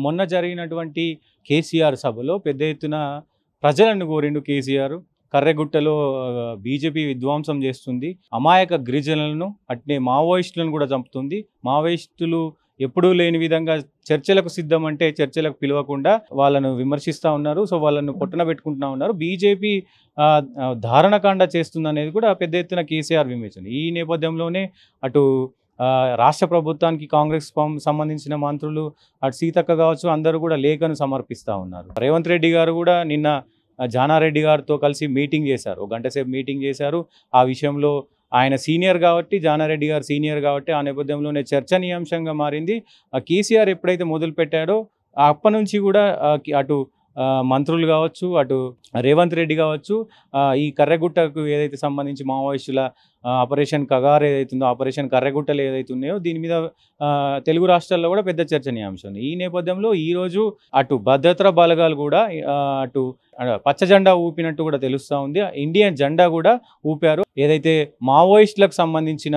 మొన్న జరిగినటువంటి కేసీఆర్ సభలో పెద్ద ఎత్తున ప్రజలను కోరిండు కేసీఆర్. కర్రెగుట్టలో బీజేపీ విధ్వంసం చేస్తుంది, అమాయక గిరిజనులను అట్నే మావోయిస్టులను కూడా చంపుతుంది. మావోయిస్టులు ఎప్పుడూ లేని విధంగా చర్చలకు సిద్ధం అంటే చర్చలకు పిలవకుండా వాళ్ళను విమర్శిస్తూ ఉన్నారు. సో వాళ్ళను పొట్టన పెట్టుకుంటూ ఉన్నారు. బీజేపీ ధారణకాండ చేస్తుందనేది కూడా పెద్ద ఎత్తున కేసీఆర్ విమర్శన. ఈ నేపథ్యంలోనే అటు రాష్ట్ర ప్రభుత్వానికి కాంగ్రెస్ సంబంధించిన మంత్రులు అటు సీతక్క కావచ్చు అందరూ కూడా లేఖను సమర్పిస్తూ ఉన్నారు. రేవంత్ రెడ్డి గారు కూడా నిన్న జానారెడ్డి గారితో కలిసి మీటింగ్ చేశారు, 1 గంట సేపు మీటింగ్ చేశారు. ఆ విషయంలో ఆయన సీనియర్ కాబట్టి, జానారెడ్డి గారు సీనియర్ కాబట్టి ఆ నేపథ్యంలోనే చర్చనీయాంశంగా మారింది. కేసీఆర్ ఎప్పుడైతే మొదలు పెట్టాడో అప్పటి నుంచి కూడా అటు మంత్రులు కావచ్చు, అటు రేవంత్ రెడ్డి కావచ్చు, ఈ కర్రెగుట్టకు ఏదైతే సంబంధించి మావోయిస్టుల ఆపరేషన్ కగార్ ఏదైతుందో, ఆపరేషన్ కర్రెగుట్టలు ఏదైతే ఉన్నాయో దీని మీద తెలుగు రాష్ట్రాల్లో కూడా పెద్ద చర్చనీయాంశం. ఈ నేపథ్యంలో ఈరోజు అటు భద్రతా బలగాలు కూడా అటు పచ్చ జెండా ఊపినట్టు కూడా తెలుస్తూ ఉంది. ఇండియన్ జెండా కూడా ఊపారు. ఏదైతే మావోయిస్టులకు సంబంధించిన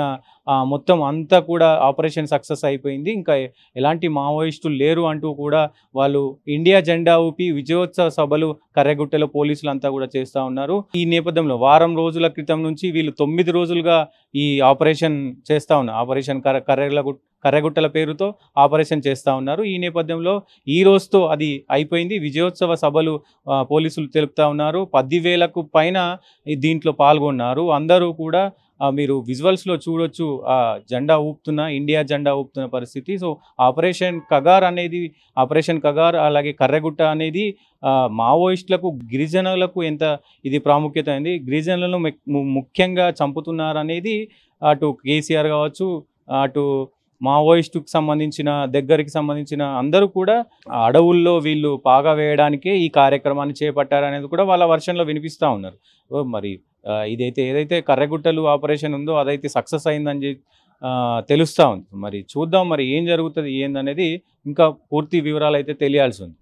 మొత్తం అంతా కూడా ఆపరేషన్ సక్సెస్ అయిపోయింది, ఇంకా ఎలాంటి మావోయిస్టులు లేరు అంటూ కూడా వాళ్ళు ఇండియా జెండా ఊపి విజయోత్సవ సభలు కర్రెగుట్టలో పోలీసులు అంతా కూడా చేస్తూ ఉన్నారు. ఈ నేపథ్యంలో వారం రోజుల క్రితం నుంచి వీళ్ళు 9 రోజులుగా ఈ ఆపరేషన్ చేస్తూ ఉన్నారు. ఆపరేషన్ కర్రెగుట్టల పేరుతో ఆపరేషన్ చేస్తూ ఉన్నారు. ఈ నేపథ్యంలో ఈ రోజుతో అది అయిపోయింది. విజయోత్సవ సభలు పోలీసులు తెలుపుతూ ఉన్నారు. 10,000కు పైన దీంట్లో పాల్గొన్నారు. అందరూ కూడా మీరు విజువల్స్లో చూడొచ్చు, జెండా ఊపుతున్న, ఇండియా జెండా ఊపుతున్న పరిస్థితి. సో ఆపరేషన్ కగార్ అలాగే కర్రెగుట్ట అనేది మావోయిస్టులకు గిరిజనులకు ఎంత ఇది ప్రాముఖ్యత అయింది, గిరిజనులను ముఖ్యంగా చంపుతున్నారనేది అటు కేసీఆర్ కావచ్చు, అటు మావోయిస్టుకు దగ్గరికి సంబంధించిన అందరూ కూడా అడవుల్లో వీళ్ళు పాగా వేయడానికే ఈ కార్యక్రమాన్ని చేపట్టారనేది కూడా వాళ్ళ వర్షన్లో వినిపిస్తూ ఉన్నారు. మరి ఏదైతే కర్రెగుట్టలు ఆపరేషన్ ఉందో అదైతే సక్సెస్ అయిందని తెలుస్తూ ఉంది. మరి చూద్దాం మరి ఏం జరుగుతుంది ఏందనేది, ఇంకా పూర్తి వివరాలు అయితే తెలియాల్సి ఉంది.